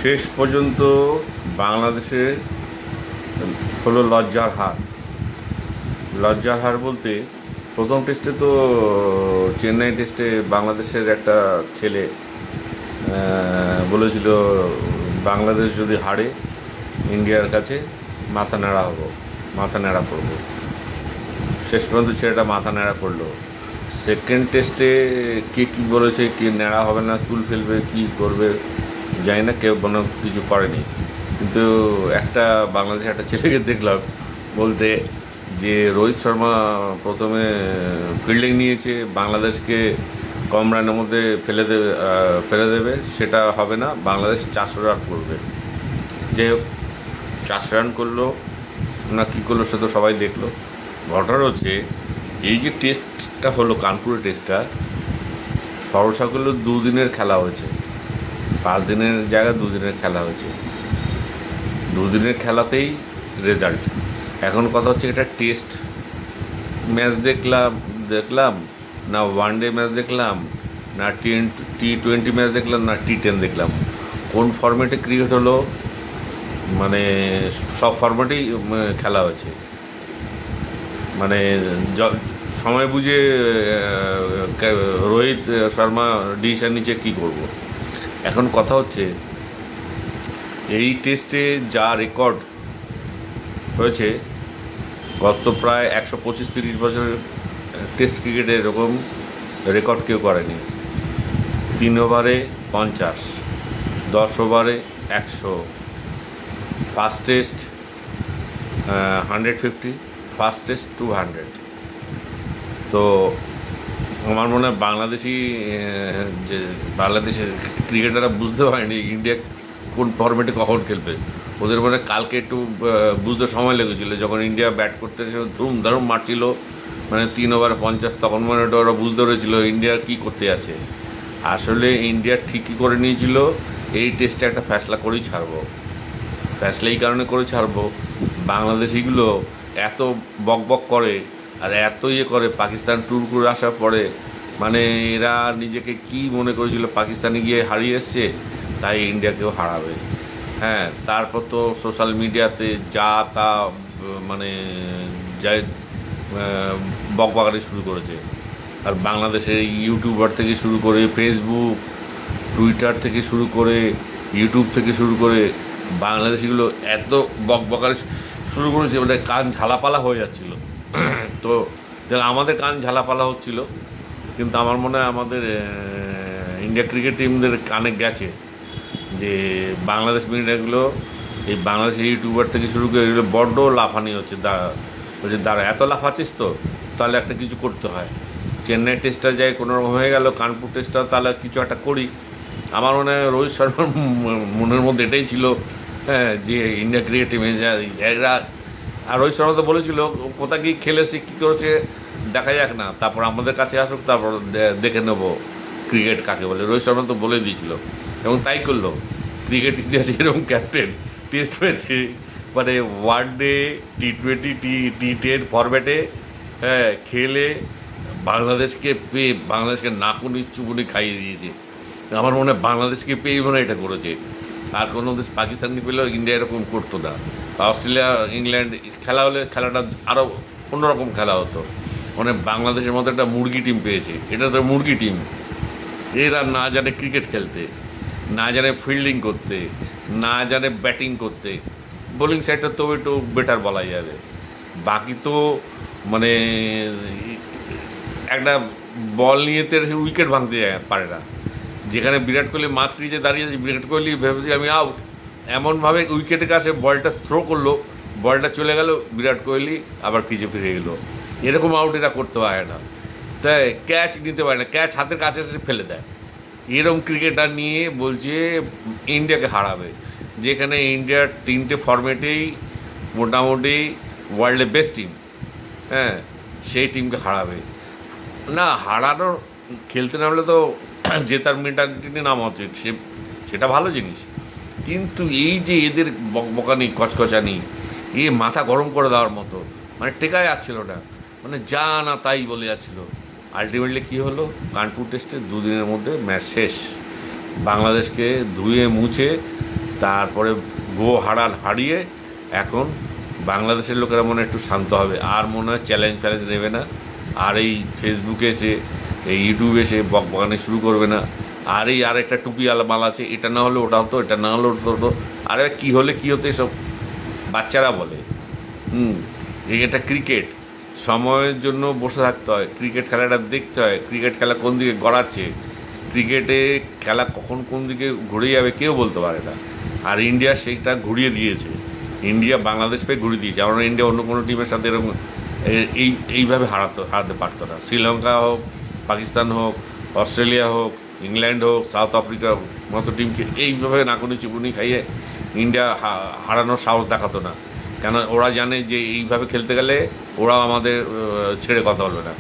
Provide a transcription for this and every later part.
শেষ পর্যন্ত বাংলাদেশের হলো লজ্জার হার বলতে প্রথম টেস্টে তো চেন্নাই টেস্টে বাংলাদেশের একটা ছেলে বলেছিল বাংলাদেশ যদি হারে ইন্ডিয়ার কাছে মাথা ন্যাড়া করবো। শেষ পর্যন্ত ছেলেটা মাথা ন্যাড়া করলো। সেকেন্ড টেস্টে কে কী বলেছে, কি ন্যাড়া হবে না, চুল ফেলবে, কি করবে জানি না, কেউ কোনো কিছু করেনি। কিন্তু একটা বাংলাদেশের একটা ছেলেকে দেখলাম বলতে যে রোহিত শর্মা প্রথমে ফিল্ডিং নিয়েছে, বাংলাদেশকে কম রানের মধ্যে ফেলে দেবে, সেটা হবে না, বাংলাদেশ 400 রান করবে। যাই হোক, 400 রান করলো না কী করলো সে তো সবাই দেখলো। ঘটনা হচ্ছে এই যে টেস্টটা হলো, কানপুরের টেস্টটা সরসাগুলো 2 দিনের খেলা হয়েছে, 5 দিনের জায়গায় 2 দিনের খেলা হয়েছে। 2 দিনের খেলাতেই রেজাল্ট। এখন কথা হচ্ছে এটা টেস্ট ম্যাচ দেখলাম না ওয়ানডে ম্যাচ দেখলাম, না টি20 ম্যাচ দেখলাম, না টি10 দেখলাম, কোন ফরম্যাটে ক্রিকেট হলো? মানে সব ফরম্যাটেই খেলা হয়েছে। মানে সময় বুঝে রোহিত শর্মা ডিসিশন নিচে কী করব। এখন কথা হচ্ছে এই টেস্টে যা রেকর্ড হয়েছে, গত প্রায় 125-30 বছরের টেস্ট ক্রিকেটে এরকম রেকর্ড কেউ করেনি। 3 ওভারে 50, 10 ওভারে 100, ফার্স্ট টেস্ট 150, ফার্স্ট টেস্ট 200। তো আমার মনে হয় বাংলাদেশের ক্রিকেটাররা বুঝতে পারেনি ইন্ডিয়া কোন ফরম্যাটে কখন খেলবে। ওদের মনে কালকে একটু বুঝতে সময় লেগেছিল, যখন ইন্ডিয়া ব্যাট করতে ধুম মারছিল, মানে 3 ওভারে 50, তখন মানে ওরা বুঝতে পেরেছিল ইন্ডিয়া কী করতে আছে। আসলে ইন্ডিয়া ঠিকই করে নিয়েছিল এই টেস্টে একটা ফ্যাসলা করেই ছাড়বো। ফ্যাসলা এই কারণে করে ছাড়বো, বাংলাদেশিগুলো এত বক করে আর এত করে, পাকিস্তান ট্যুর করে আসার পরে মানে এরা নিজেকে কি মনে করেছিল পাকিস্তানে গিয়ে হারিয়ে এসছে, তাই ইন্ডিয়াকেও হারাবে। হ্যাঁ, তারপর তো সোশ্যাল মিডিয়াতে যা তা মানে যাই বকবাগানি শুরু করেছে। আর বাংলাদেশের ইউটিউবার থেকে শুরু করে, ফেসবুক, টুইটার থেকে শুরু করে, ইউটিউব থেকে শুরু করে বাংলাদেশিগুলো এত বকবাগানি শুরু করেছে, মানে কান ঝালাপালা হয়ে যাচ্ছিল। তো আমাদের কান ঝালাপালা হচ্ছিল, কিন্তু আমার মনে হয় আমাদের ইন্ডিয়া ক্রিকেট টিমদের কানে গেছে যে বাংলাদেশ মিডিয়াগুলো, এই বাংলাদেশের ইউটিউবার থেকে শুরু করে এগুলো বড্ড লাফানি হচ্ছে। দাঁড়া এত লাফাচ্ছিস তো, তাহলে একটা কিছু করতে হয়। চেন্নাই টেস্টটা যাই কোনোরকম হয়ে গেল, কানপুর টেস্টটা তাহলে কিছু একটা করি। আমার মনে হয় রোহিত শর্মার মনের মধ্যে এটাই ছিল, হ্যাঁ, যে ইন্ডিয়া ক্রিকেট টিমে এরা, আর রোহিত শর্মা তো বলেছিল কোথা গিয়ে খেলেছে, কী করেছে দেখা যাক না, তারপর আমাদের কাছে আসুক, তারপর দেখে নেবো ক্রিকেট কাকে বলে। রোহিত শর্মা তো বলে দিয়েছিল এবং তাই করলো। ক্রিকেট ইতিহাসে এরকম ক্যাপ্টেন টেস্ট হয়েছে, মানে ওয়ানডে, টি20, টি10 ফরম্যাটে, হ্যাঁ, খেলে বাংলাদেশকে নাকুনি চুকুনি খাইয়ে দিয়েছে। আমার মনে হয় বাংলাদেশকে পেয়ে মনে এটা করেছে। আর কোনো দেশ পাকিস্তানকে পেলেও ইন্ডিয়া এরকম করতো না, বা অস্ট্রেলিয়া, ইংল্যান্ড খেলা হলে খেলাটা আরও অন্যরকম খেলা হতো। মানে বাংলাদেশের মতো একটা মুরগি টিম পেয়েছে, এটা তো মুরগি টিম। এরা না জানে ক্রিকেট খেলতে, না জানে ফিল্ডিং করতে, না জানে ব্যাটিং করতে। বোলিং সাইডটা তো একটু বেটার বলা যাবে, বাকি তো মানে একটা বল নিয়ে উইকেট ভাঙতে পারে না। যেখানে বিরাট কোহলি মাঝ ক্রিজে দাঁড়িয়েছে, বিরাট কোহলি ভেবেছি আমি আউট, এমনভাবে উইকেটের কাছে বলটা থ্রো করলো, বলটা চলে গেল, বিরাট কোহলি আবার ক্রিজে ফিরে গেলো। এরকম আউট এরা করতে পারে না, তাই ক্যাচ নিতে পারে না, ক্যাচ হাতের কাছে ফেলে দেয়। এরকম ক্রিকেটার নিয়ে বলছে ইন্ডিয়াকে হারাবে, যেখানে ইন্ডিয়ার 3টে ফরম্যাটেই মোটামুটি ওয়ার্ল্ডের বেস্ট টিম, হ্যাঁ, সেই টিমকে হারাবে না। হারানোর খেলতে নামলে তো জেতার মেন্টালিটি নিয়ে নামা উচিত, সেটা ভালো জিনিস। কিন্তু এই যে এদের বকবকানি, কচকচানি, মাথা গরম করে দেওয়ার মতো, মানে টেকা যাচ্ছিল না, মানে যা না তাই বলে যাচ্ছিল। আলটিমেটলি কী হলো, কানপুর টেস্টে 2 দিনের মধ্যে ম্যাচ শেষ। বাংলাদেশকে ধুয়ে মুছে তারপরে হারিয়ে এখন বাংলাদেশের লোকেরা মনে হয় একটু শান্ত হবে, আর মনে হয় চ্যালেঞ্জ নেবে না, আর এই ফেসবুকে এসে এই ইউটিউবে এসে বকবকানি শুরু করবে না। আর এই আর একটা টুপি মাল আছে, এটা না হলে ওটা হতো, এটা না হলে ওটা হতো, আরে কী হলে কী হতো এসব বাচ্চারা বলে। এটা ক্রিকেট, সময়ের জন্য বসে থাকতে হয়, ক্রিকেট খেলাটা দেখতে হয়, ক্রিকেট খেলা কোন দিকে গড়াচ্ছে, ক্রিকেটে খেলা কখন কোন দিকে ঘুরে যাবে কেউ বলতে পারে না। আর ইন্ডিয়া সেইটা ঘুরিয়ে দিয়েছে, ইন্ডিয়া বাংলাদেশকে ঘুরিয়ে দিয়েছে। আমরা ইন্ডিয়া অন্য কোনো টিমের সাথে এরকম এইভাবে হারাতে পারতো না। শ্রীলঙ্কা হোক, পাকিস্তান হোক, অস্ট্রেলিয়া হোক, ইংল্যান্ড হোক, সাউথ আফ্রিকার মতো টিমকে এইভাবে নাকুনি চুকুনি খাইয়ে ইন্ডিয়া হারানোর সাহস দেখাতো না, কেন ওরা জানে যে এইভাবে খেলতে গেলে ওরাও আমাদের ছেড়ে কথা বলবে না।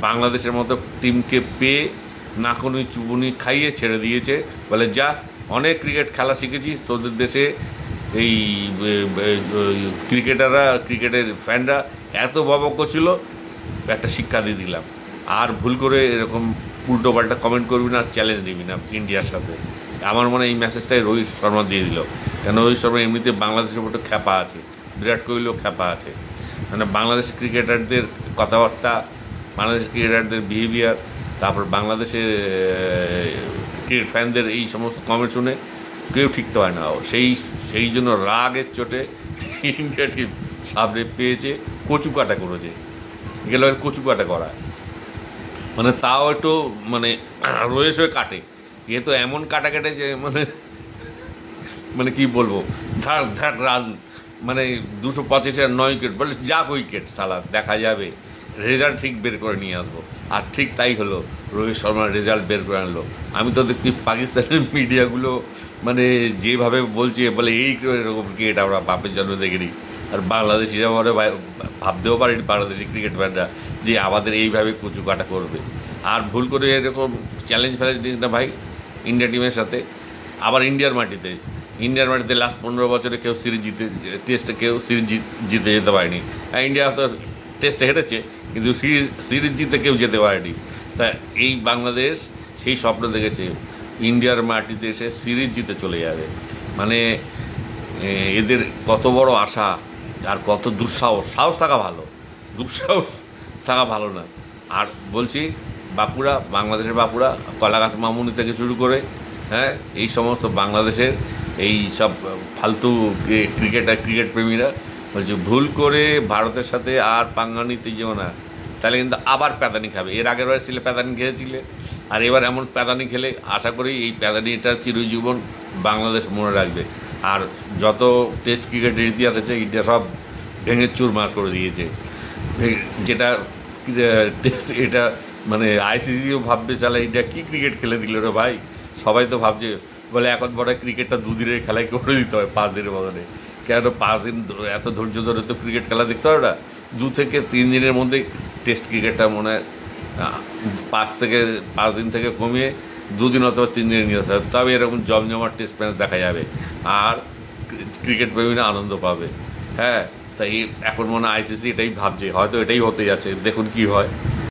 বাংলাদেশের মতো টিমকে পেয়ে নাকুনি চুকুনি খাইয়ে ছেড়ে দিয়েছে, বলে যা অনেক ক্রিকেট খেলা শিখেছিস, তোদের দেশে এই ক্রিকেটাররা, ক্রিকেটের ফ্যানরা এত ববক ছিল, একটা শিক্ষা দিয়ে দিলাম, আর ভুল করে এরকম উল্টো পাল্টা কমেন্ট করবি না, চ্যালেঞ্জ নিবি না ইন্ডিয়ার সাথে। আমার মনে হয় এই মেসেজটাই রোহিত শর্মা দিয়ে দিল, কেন রোহিত শর্মা এমনিতে বাংলাদেশের উপর খ্যাপা আছে, বিরাট কোহলিও খ্যাপা আছে, মানে বাংলাদেশের ক্রিকেটারদের কথাবার্তা, বাংলাদেশের ক্রিকেটারদের বিহেভিয়ার, তারপর বাংলাদেশের ক্রিকেট ফ্যানদের এই সমস্ত কমেন্ট শুনে কেউ ঠিকতে হয় না। সেই জন্য রাগের চোটে ইন্ডিয়া টিম সাবরে পেয়েছে, কচু কাটা করেছে, এগুলো কচু কাটা করা, মানে তাও একটু মানে রয়েস হয়ে কাটে। এ তো এমন কাটা কেটেছে, মানে কি বলবো, ধার রান, মানে 285 9 উইকেট, বলে যাক উইকেট সালা দেখা যাবে, রেজাল্ট ঠিক বের করে নিয়ে আসবো। আর ঠিক তাই হলো, রোহিত শর্মার রেজাল্ট বের করে আনলো। আমি তো দেখছি পাকিস্তানের মিডিয়াগুলো মানে যেভাবে বলছে, বলে এই এরকম ক্রিকেট আমরা বাপের জন্য দেখিনি। আর বাংলাদেশিরা মনে ভাবতেও পারেনি, বাংলাদেশি ক্রিকেট ফ্যানরা, যে আমাদের এইভাবে কুচু কাটা করবে। আর ভুল করে এরকম চ্যালেঞ্জ দিস না ভাই ইন্ডিয়া টিমের সাথে। আবার ইন্ডিয়ার মাটিতে লাস্ট 15 বছরে কেউ টেস্টে কেউ সিরিজ জিতে যেতে পারেনি। ইন্ডিয়া তো টেস্টে হেরেছে, কিন্তু সিরিজ জিতে কেউ যেতে পারেনি। তা এই বাংলাদেশ সেই স্বপ্ন দেখেছে ইন্ডিয়ার মাটিতে এসে সিরিজ জিতে চলে যাবে। মানে এদের কত বড় আশা, আর কত সাহস থাকা ভালো, দুঃসাহস থাকা ভালো না। আর বলছি বাংলাদেশের বাঁকুড়া, কলাগাছ মামুনি থেকে শুরু করে, হ্যাঁ, এই সমস্ত বাংলাদেশের এই সব ফালতু ক্রিকেট প্রেমীরা বলছে ভুল করে ভারতের সাথে আর পাঙ্গা নিতে যেও না, তাহলে কিন্তু আবার প্যাদানি খাবে। এর আগের বার ছিলে প্যাদানি খেয়েছিলে, আর এবার এমন প্যাদানি খেলে আশা করি এই প্যাদানিটার চিরজীবন বাংলাদেশ মনে রাখবে। আর যত টেস্ট ক্রিকেটের ইতিহাস আছে ইন্ডিয়া সব ভেঙে চুরমার করে দিয়েছে, যেটা টেস্ট, এটা মানে আইসিসিও ভাববে চালা ইন্ডিয়া কী ক্রিকেট খেলে দিল রে ভাই। সবাই তো ভাবছে, বলে এখন বড় ক্রিকেটটা 2 দিনের খেলায় করে দিতে হয় 5 দিনের বদলে। কেন 5 দিন এত ধৈর্য ধরে তো ক্রিকেট খেলা দেখতে হবে না, 2 থেকে 3 দিনের মধ্যেই টেস্ট ক্রিকেটটা মনে হয় 5 দিন থেকে কমিয়ে 2 দিন অথবা 3 দিনে নিয়ে আসতে হবে, তবে এরকম জমজমাট টেস্ট ম্যাচ দেখা যাবে, আর ক্রিকেট প্রেমীরা আনন্দ পাবে। হ্যাঁ, তাই এখন মনে হয় আইসিসি এটাই ভাবছে, হয়তো এটাই হতে যাচ্ছে, দেখুন কি হয়।